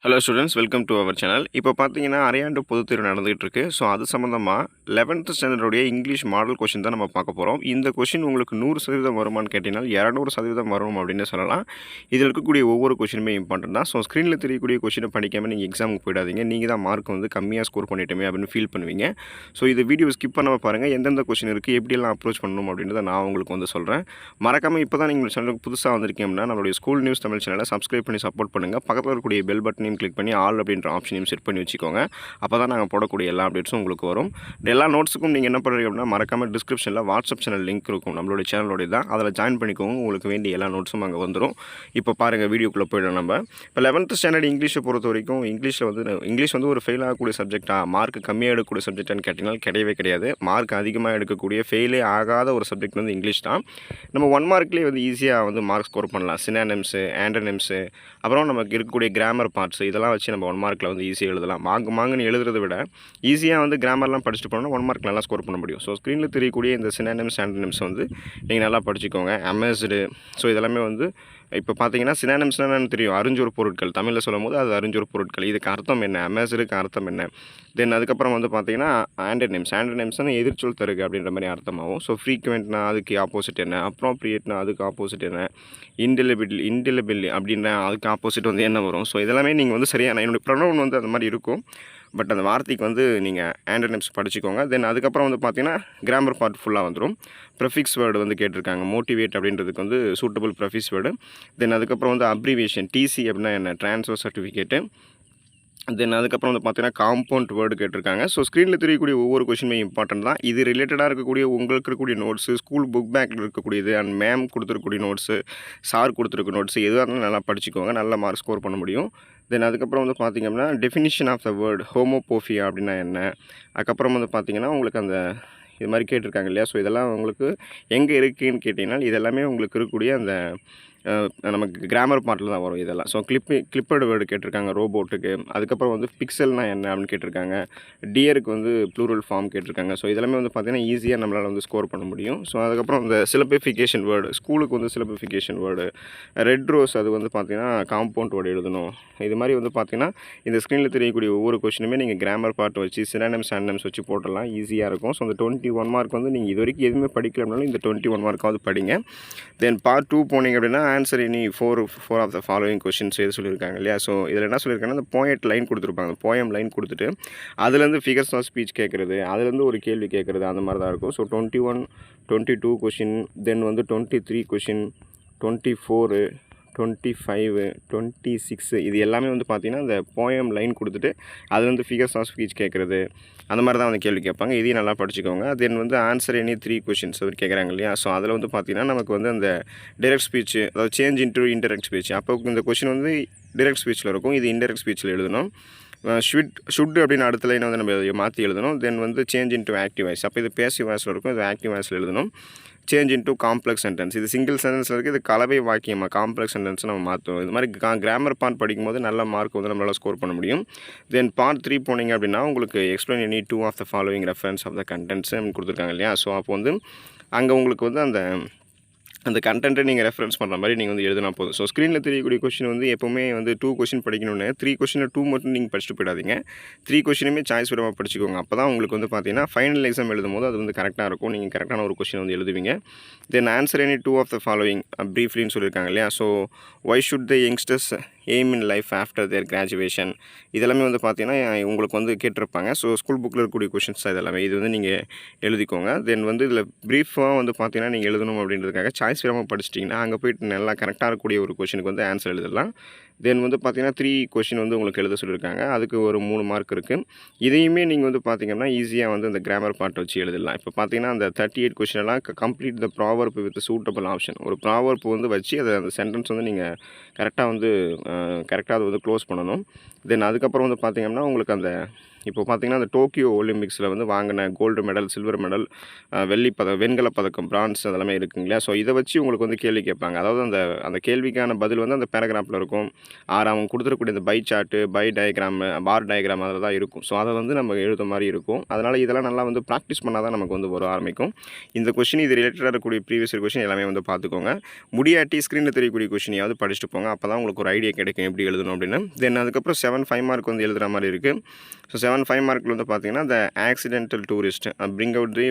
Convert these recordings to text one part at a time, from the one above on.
Hello students, welcome to our channel. இப்போ பார்த்தீங்கன்னா அரையாண்டு பொதுத் தேர்வு நடந்துகிட்டு இருக்கு. ஸோ அது சம்மந்தமாக 11th ஸ்டாண்டர்டுடைய இங்கிலீஷ் மாடல் கொஷின் தான் நம்ம பார்க்க போகிறோம். இந்த கொஷின் உங்களுக்கு 100% வருமானு கேட்டிங்கன்னா 200% வரும் அப்படின்னு சொல்லலாம். இதில் இருக்கக்கூடிய ஒவ்வொரு கொஷினுமே இம்பார்ட்டன்ட் தான். ஸோ ஸ்க்ரீனில் தெரியக்கூடிய கொஷினை படிக்காமல் நீங்கள் எக்ஸாமுக்கு போயிடாதீங்க. நீங்கள் தான் மார்க் வந்து கம்மியாக ஸ்கோர் பண்ணிட்டோமே அப்படின்னு ஃபீல் பண்ணுவீங்க. ஸோ இது வீடியோ ஸ்கிப் பண்ணாமல் பாருங்கள். எந்தெந்த கொஷின் இருக்குது, எப்படியெல்லாம் அப்ரோச் பண்ணணும் அப்படின்றத நான் உங்களுக்கு வந்து சொல்கிறேன். மறக்காமல் இப்போ தான் நீங்கள் சேனலுக்கு புதுசாக வந்திருக்கீங்க அப்படின்னா நம்மளுடைய ஸ்கூல் நியூஸ் தமிழ் சேனலை சப்ஸ்கிரைப் பண்ணி சப்போர்ட் பண்ணுங்கள். பக்கத்தில் இருக்கக்கூடிய பெல் பட்டனையும் கிளிக் பண்ணி ஆல் அப்படின்ற ஆப்ஷனையும் செட் பண்ணி வச்சுக்கோங்க. அப்போ தான் நாங்கள் போடக்கூடிய எல்லா அப்டேட்ஸும் உங்களுக்கு வரும். எல்லா நோட்ஸுக்கும் நீங்கள் என்ன பண்ணுறீங்க அப்படின்னா மறக்காமல் டிஸ்கிரிப்ஷனில் வாட்ஸ்அப் சேனல் லிங்க் இருக்கும், நம்மளுடைய சேனலோடைய தான். அதில் ஜாயின் பண்ணிக்கோங்க. உங்களுக்கு வேண்டிய எல்லா நோட்ஸும் அங்கே வந்துடும். இப்போ பாருங்கள், வீடியோக்குள்ளே போயிடலாம். நம்ம இப்போ 11th ஸ்டாண்டர்ட் இங்கிலீஷை பொறுத்த வரைக்கும் இங்கிலீஷ் வந்து ஒரு ஃபெயில் ஆகக்கூடிய சப்ஜெக்டாக, மார்க் கம்மியாக எடுக்கக்கூடிய சப்ஜெக்டான்னு கேட்டிங்கன்னா கிடையவே கிடையாது. மார்க் அதிகமாக எடுக்கக்கூடிய ஃபெயிலே ஆகாத ஒரு சப்ஜெக்ட் வந்து இங்கிலீஷ் தான். நம்ம 1 மார்க்லேயே வந்து ஈஸியாக வந்து மார்க் ஸ்கோர் பண்ணலாம். சினானிம்ஸு, ஆண்டனிம்ஸு, அப்புறம் நமக்கு இருக்கக்கூடிய கிராமர் பார்ட்ஸ் இதெல்லாம் வச்சு நம்ம 1 மார்க்கில் வந்து ஈஸியாக எழுதலாம். மாங்குன்னு எழுதுறதை விட ஈஸியாக வந்து கிராமர்லாம் படிச்சுட்டு போனோம்னா 1 மார்க் நல்லா ஸ்கோர் பண்ண முடியும். ஸோ ஸ்க்ரீனில் தெரியக்கூடிய இந்த சினானிம்ஸ், ஆண்டனிம்ஸ் வந்து நீங்கள் நல்லா படிச்சுக்கோங்க. அமேஸ்டு, ஸோ இதெல்லாமே வந்து இப்போ பார்த்தீங்கன்னா சினானிம்ஸ்னால் என்னன்னு தெரியும், அறிஞ்சொரு பொருட்கள். தமிழில் சொல்லும் போது அது அறிஞ்சொரு பொருட்கள். இதுக்கு அர்த்தம் என்ன, அமேஸ்டுக்கு அர்த்தம் என்ன. தென் அதுக்கப்புறம் வந்து பார்த்தீங்கன்னா ஆண்டனிம்ஸ்னால் எதிர்ச்சொல் தருக அப்படின்ற மாதிரி அர்த்தமாகும். ஸோ ஃப்ரீக்வெண்ட்னா அதுக்கு ஆப்போசிட் என்ன, அப்ராப்ரியேட்னா அதுக்கு ஆப்போசிட் என்ன, இன்டெலிபிள் அப்படின்னா அதுக்கு ஆப்போசிட் வந்து என்ன வரும். ஸோ இதெல்லாமே நீங்கள் வந்து சரியான, என்னுடைய ப்ரொனவுன் வந்து அந்த மாதிரி இருக்கும். பட் அந்த வார்த்தைக்கு வந்து நீங்கள் ஆண்டனிம்ஸ் படிச்சுக்கோங்க. தென் அதுக்கப்புறம் வந்து பார்த்தீங்கன்னா கிராமர் பார்ட் ஃபுல்லாக வந்துடும். ப்ரெஃபிக்ஸ் வேர்டு வந்து கேட்டிருக்காங்க. மோட்டிவேட் அப்படின்றதுக்கு வந்து சூட்டபிள் ப்ரெஃபிக்ஸ் வேர்டு. தென் அதுக்கப்புறம் வந்து அப்ரிவேஷன், டிசி அப்படின்னா என்ன, ட்ரான்ஸ்ஃபர் சர்டிஃபிகேட்டு. தென் அதுக்கப்புறம் வந்து பார்த்தீங்கன்னா காம்பவுண்ட் வேர்டு கேட்டிருக்காங்க. ஸோ ஸ்க்ரீனில் தெரியக்கூடிய ஒவ்வொரு கொஷினுமே இம்பார்ட்டன்ட் தான். இது ரிலேட்டடாக இருக்கக்கூடிய உங்களுக்கு இருக்கக்கூடிய நோட்ஸு, ஸ்கூல் புக் பேக்கில் இருக்கக்கூடியது, அண்ட் மேம் கொடுத்துருக்கக்கூடிய நோட்ஸு, சார் கொடுத்துருக்க நோட்ஸு எதுவாக இருந்தாலும் நல்லா படிச்சுக்கோங்க. நல்ல மார்க் ஸ்கோர் பண்ண முடியும். தென் அதுக்கப்புறம் வந்து பார்த்திங்க அப்படின்னா டெஃபினிஷன் ஆஃப் த வேர்டு ஹோமோபோஃபியா அப்படின்னா என்ன. அதுக்கப்புறம் வந்து பார்த்திங்கன்னா உங்களுக்கு அந்த இது மாதிரி கேட்டிருக்காங்க இல்லையா. ஸோ இதெல்லாம் உங்களுக்கு எங்கே இருக்குதுன்னு கேட்டிங்கன்னா இதெல்லாமே உங்களுக்கு இருக்கக்கூடிய அந்த நமக்கு கிராமர் பார்ட்டில் தான் வரும் இதெல்லாம். ஸோ கிளிப்பர்டு வேர்டு கேட்டிருக்காங்க ரோபோட்டுக்கு. அதுக்கப்புறம் வந்து பிக்சல்னால் என்ன அப்படின்னு கேட்டிருக்காங்க. டியருக்கு வந்து ப்ளூரல் ஃபார்ம் கேட்டிருக்காங்க. ஸோ இதெல்லாமே வந்து பார்த்திங்கன்னா ஈஸியாக நம்மளால் வந்து ஸ்கோர் பண்ண முடியும். ஸோ அதுக்கப்புறம் இந்த சிலபிஃபிகேஷன் வேர்டு, ஸ்கூலுக்கு வந்து சிலபிஃபிகேஷன் வேர்டு. ரெட் ரோஸ் அது வந்து பார்த்திங்கன்னா காம்பவுண்ட் வேர்டு எழுதணும். இது மாதிரி வந்து பார்த்திங்கன்னா இந்த ஸ்க்ரீனில் தெரியக்கூடிய ஒவ்வொரு கொஷினுமே நீங்கள் கிராமர் பார்ட் வச்சு சினானிம்ஸ், ஆண்டனிம்ஸ் வச்சு போட்டலாம், ஈஸியாக இருக்கும். ஸோ அந்த 21 மார்க் வந்து நீங்கள் இது வரைக்கும் எதுவுமே படிக்கலனாலும் இந்த 21 மார்க்காவது படிங்க. தென் பார்ட் 2 போனீங்க அப்படின்னா answer any four of the following questions எது சொல்லியிருக்காங்க இல்லையா. ஸோ இதில் என்ன சொல்லியிருக்காங்கன்னா அந்த போயட் லைன் கொடுத்துருப்பாங்க. போயம் லைன் கொடுத்துட்டு அதுலேருந்து ஃபிகர்ஸ் ஆஃப் ஸ்பீச் கேட்குறது, அதுலேருந்து ஒரு கேள்வி கேட்குறது, அந்த மாதிரி தான் இருக்கும். ஸோ 21, 22 கொஷின், தென் வந்து 23 கொஷின், 24, 25, 26 இது எல்லாமே வந்து பார்த்திங்கன்னா இந்த போயம் லைன் கொடுத்துட்டு அதுலேருந்து ஃபிகர்ஸ் ஆஃப் ஸ்பீச் கேட்குறது, அந்த மாதிரி தான் வந்து கேள்வி கேட்பாங்க. இதையும் நல்லா படிச்சுக்கோங்க. தென் வந்து ஆன்சர் எனி 3 கொஷின்ஸ் அது கேட்குறாங்க இல்லையா. ஸோ அதில் வந்து பார்த்திங்கன்னா நமக்கு வந்து அந்த டைரக்ட் ஸ்பீச், அதாவது சேஞ்ச் இன்டு இன்டெரக்ட் ஸ்பீச். அப்போ இந்த கொஷின் வந்து டைரக்ட் ஸ்பீச்சில் இருக்கும், இது இன்டெரக்ட் ஸ்பீச்சில் எழுதணும். ஷுட் அப்படின்னு அடுத்த லைனை வந்து நம்ம மாற்றி எழுதணும். தென் வந்து சேஞ்ச் இன்டு ஆக்டிவ் வாய்ஸ், அப்போ இது பேசிவ் வாய்ஸில் இருக்கும், இது ஆக்டிவ் வாய்ஸில் எழுதணும். சேஞ்ச் இன்டு காம்ப்ளெக்ஸ் சென்டென்ஸ், இது சிங்கிள் சென்டென்ஸில் இருக்குது, இது கலவை வாக்கியமாக காம்ப்ளெக்ஸ் சென்டென்ஸ் நம்ம மாற்றுவோம். இது மாதிரி கிராமர் பார்ட் படிக்கும்போது நல்ல மார்க் வந்து நம்மளால் ஸ்கோர் பண்ண முடியும். தென் பார்ட் 3 போனீங்க அப்படின்னா உங்களுக்கு explain any 2 of the following reference of the contents கொடுத்துருக்காங்க இல்லையா. ஸோ அப்போ வந்து அங்கே உங்களுக்கு வந்து அந்த கண்டென்ட்டை நீங்கள் ரெஃபரன்ஸ் பண்ணுற மாதிரி நீங்கள் வந்து எழுதினா போதும். ஸோ ஸ்க்ரீனில் தெரியக்கூடிய கொஷின் வந்து எப்போவுமே வந்து 2 கொஷின் படிக்கணும்னு 3 கொஷினில் 2 மட்டும் நீங்கள் படிச்சுட்டு போயிடாதீங்க. 3 கொஷினுமே சாய்ஸ் விடாமல் படிச்சுக்கோங்க. அப்போ தான் உங்களுக்கு வந்து பார்த்தீங்கன்னா ஃபைனல் எக்ஸாம் எழுதும்போது அது வந்து கரெக்டாக இருக்கும். நீங்கள் கரெக்டான ஒரு கொஷின் வந்து எழுதுவீங்க. Then answer any 2 of the following ப்ரீஃப்லின்னு சொல்லியிருக்காங்க இல்லையா. So why should the youngsters aim in life after their graduation, இதெல்லாமே வந்து பார்த்தீங்கன்னா உங்களுக்கு வந்து கேட்டிருப்பாங்க. ஸோ ஸ்கூல் புக்கில் இருக்கக்கூடிய கொஷின்ஸ் தான் இதெல்லாமே. இது வந்து நீங்கள் எழுதிக்கோங்க. தென் வந்து இதில் ப்ரீஃபாக வந்து பார்த்தீங்கன்னா நீங்கள் எழுதணும் அப்படின்றதுக்காக சாய்ஸ் விடாமல் படிச்சிட்டிங்கன்னா அங்கே போய்ட்டு நல்லா கரெக்டாக இருக்கக்கூடிய ஒரு கொஷினுக்கு வந்து ஆன்சர் எழுதலாம். தென் வந்து பார்த்தீங்கன்னா 3 கொஷின் வந்து உங்களுக்கு எழுத சொல்லியிருக்காங்க. அதுக்கு ஒரு 3 மார்க் இருக்குது. இதையுமே நீங்கள் வந்து பார்த்தீங்கன்னா ஈஸியாக வந்து அந்த கிராமர் பார்ட் வச்சு எழுதலாம். இப்போ பார்த்தீங்கன்னா அந்த 38 கொஷினெல்லாம் complete the proverb with suitable option, ஒரு ப்ராவர்ப் வந்து வச்சு அதை அந்த சென்டென்ஸ் வந்து நீங்கள் கரெக்டாக வந்து அதை வந்து க்ளோஸ் பண்ணணும். தென் அதுக்கப்புறம் வந்து பார்த்திங்கன்னா உங்களுக்கு அந்த இப்போ பார்த்தீங்கன்னா அந்த டோக்கியோ ஒலிம்பிக்ஸில் வந்து வாங்கின கோல்டு மெடல், சில்வர் மெடல், வெண்கலப் பதக்கம், பிரான்ஸ் அதெல்லாமே இருக்குங்களா. ஸோ இதை வச்சு உங்களுக்கு வந்து கேள்வி கேட்பாங்க. அதாவது அந்த அந்த கேள்விக்கான பதில் வந்து அந்த பேராகிராஃபில் இருக்கும். அவங்க கொடுத்துருக்கக்கூடிய இந்த by chart, by diagram, bar diagram அதில் தான் இருக்கும். ஸோ அதை வந்து நம்ம எழுத மாதிரி இருக்கும். அதனால் இதெல்லாம் நல்லா வந்து ப்ராக்டிஸ் பண்ணால் தான் நமக்கு வந்து வர ஆரம்பிக்கும். இந்த கொஷின் இது ரிலேட்டடாக இருக்கக்கூடிய ப்ரீவியஸ் இயர் கொஷின் எல்லாமே வந்து பார்த்துக்கோங்க. முடியாட்டி ஸ்க்ரீனில் தெரியக்கூடிய கொஷினையாவது படிச்சுட்டு போங்க. அப்போ தான் உங்களுக்கு ஒரு ஐடியா கிடைக்கும் எப்படி எழுதணும் அப்படின்னு. தென் அதுக்கப்புறம் 7 5 மார்க் வந்து எழுதுகிற மாதிரி இருக்குது. ஸோ 7 5 மார்க்கில் வந்து பார்த்தீங்கன்னா the accidental tourist bring out the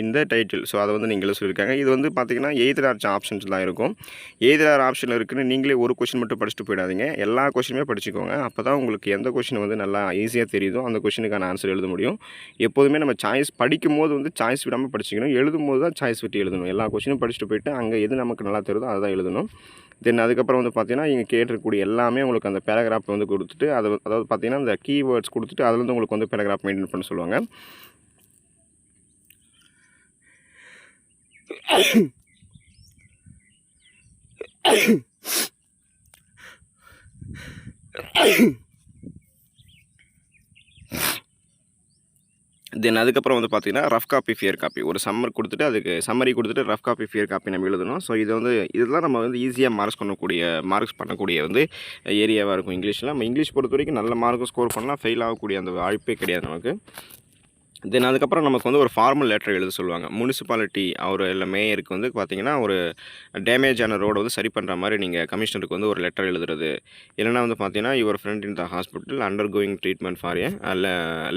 இந்த டைட்டில். ஸோ அதை வந்து நீங்களே சொல்லியிருக்காங்க. இது வந்து பார்த்தீங்கன்னா எய்தர் ஆப்ஷன்ஸ் தான் இருக்கும். எய்தர் ஆப்ஷன் இருக்குன்னு நீங்களே ஒரு கொஷின் மட்டும் படிச்சுட்டு போயிடாதீங்க. எல்லா கொஷினுமே படிச்சுக்கோங்க. அப்போ தான் உங்களுக்கு எந்த கொஷின் வந்து நல்லா ஈஸியாக தெரியுதோ அந்த கொஷினுக்கான ஆன்சர் எழுத முடியும். எப்போதுமே நம்ம சாய்ஸ் படிக்கும்போது வந்து சாய்ஸ் விடாமல் படிச்சிக்கணும். எழுதும்போது தான் சாய்ஸ் விட்டு எழுதணும். எல்லா கொஷினும் படிச்சுட்டு போயிட்டு அங்கே எது நமக்கு நல்லா தெரியுதோ அதை தான் எழுதணும். தென் அதுக்கப்புறம் வந்து பார்த்தீங்கன்னா இங்கே கேட்டிருக்கக்கூடிய எல்லாமே உங்களுக்கு அந்த பேராகிராஃப் வந்து கொடுத்துட்டு அதாவது பார்த்தீங்கன்னா அந்த கீவேர்ட்ஸ் கொடுத்துட்டு அதுலேருந்து உங்களுக்கு வந்து பேராகிராஃப் மெயின்டைன் பண்ண சொல்லுவாங்க. தென் அதுக்கப்புறம் வந்து பார்த்தீங்கன்னா ரஃப் காப்பி, ஃபியர் காப்பி ஒரு சம்மர் கொடுத்துட்டு அதுக்கு சம்மரி கொடுத்துட்டு ரஃப் காப்பி, ஃபியர் காப்பி நம்ம எழுதணும். ஸோ இது வந்து இதெல்லாம் நம்ம வந்து ஈஸியாக மார்க்ஸ் பண்ணக்கூடிய வந்து ஏரியாவாக இருக்கும் இங்கிலீஷில். நம்ம இங்கிலீஷ் பொறுத்த வரைக்கும் நல்ல மார்க்கும் ஸ்கோர் பண்ணலாம். ஃபெயில் ஆகக்கூடிய அந்த வாய்ப்பே கிடையாது நமக்கு. தென் அதுக்கப்புறம் நமக்கு வந்து ஒரு ஃபார்மல் லெட்டர் எழுத சொல்லுவாங்க. முனிசிபாலிட்டி இல்லை மேயருக்கு வந்து பார்த்தீங்கன்னா ஒரு டேமேஜ் ஆன ரோடை வந்து சரி பண்ணுற மாதிரி நீங்கள் கமிஷனருக்கு வந்து ஒரு லெட்டர் எழுதுறது. இல்லைனா வந்து பார்த்தீங்கன்னா your friend in the hospital under going treatment for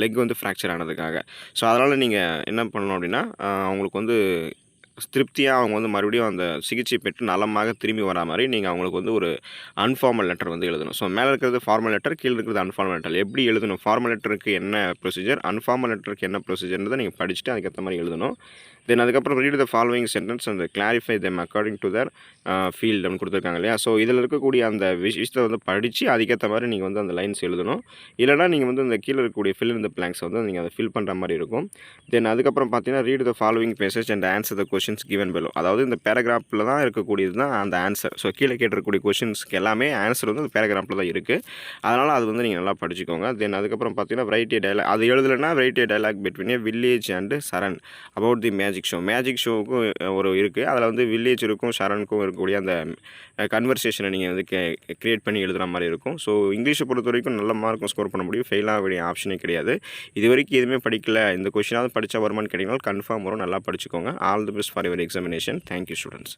leg வந்து ஃப்ராக்சர் ஆனதுக்காக. ஸோ அதனால் நீங்கள் என்ன பண்ணணும் அப்படின்னா அவங்களுக்கு வந்து திருப்தியாக அவங்க வந்து மறுபடியும் அந்த சிகிச்சை பெற்று நலமாக திரும்பி வரா மாதிரி நீங்கள் அவங்களுக்கு வந்து ஒரு அன்ஃபார்மல் லெட்டர் வந்து எழுதணும். ஸோ மேலே இருக்கிறது ஃபார்மல் லெட்டர், கீழே இருக்கிறது அன்ஃபார்மல் லெட்டர். எப்படி எழுதணும், ஃபார்மல் லெட்டருக்கு என்ன ப்ரொசீஜர், அன்ஃபார்மல் லெட்டருக்கு என்ன ப்ரொசீஜர்ன்றதை நீங்கள் படிச்சுட்டு அதுக்கேற்ற மாதிரி எழுதணும். தென் அதுக்கப்புறம் read the following sentence and clarify them according to their field அப்படின்னு கொடுத்துருக்காங்க இல்லையா. ஸோ இதில் இருக்கக்கூடிய அந்த விஷயத்தை வந்து படித்து அதுக்கேற்ற மாதிரி நீங்கள் வந்து அந்த லைன்ஸ் எழுதணும். இல்லைனா நீங்கள் வந்து அந்த கீழே இருக்கக்கூடிய ஃபில் இன் த பிளாங்க்ஸ் வந்து நீங்கள் அதை ஃபில் பண்ணுற மாதிரி இருக்கும். தென் அதுக்கப்புறம் பார்த்தீங்கன்னா read the following passage and answer the questions given பெலோ. அதாவது இந்த பேராகிராஃபில் தான் இருக்கக்கூடியது தான் அந்த ஆன்சர். ஸோ கீழே கேட்டிருக்கக்கூடிய கொஷின்ஸ்க்கு எல்லாமே ஆன்சர் வந்து அந்த பேராகிராஃபில் தான் இருக்குது. அதனால் அது வந்து நீங்கள் நல்லா படிச்சுக்கோங்க. தென் அதுக்கப்புறம் பார்த்தீங்கன்னா ரைட் ஏ டயலாக். அது எழுதலைன்னா write a dialogue between a village and Saran about the magic show. Magic ஷோவுக்கும் ஒரு இருக்குது. அதில் வந்து வில்லேஜ் இருக்கும், சரணுக்கும் இருக்கக்கூடிய அந்த கன்வர்சேஷனை நீங்கள் வந்து க்ரியேட் பண்ணி எழுதுகிற மாதிரி இருக்கும். ஸோ இங்கிலீஷை பொறுத்த வரைக்கும் நல்ல மார்க்கும் ஸ்கோர் பண்ண முடியும். ஃபெயில் ஆக வேண்டிய ஆப்ஷனே கிடையாது. இது வரைக்கும் எதுவுமே படிக்கல, இந்த கொஷினாவது படித்தா வருமானு கேட்டிங்கன்னா கன்ஃபார்ம் வரும். நல்லா படிச்சுக்கோங்க. All the best for your examination. Thank you students.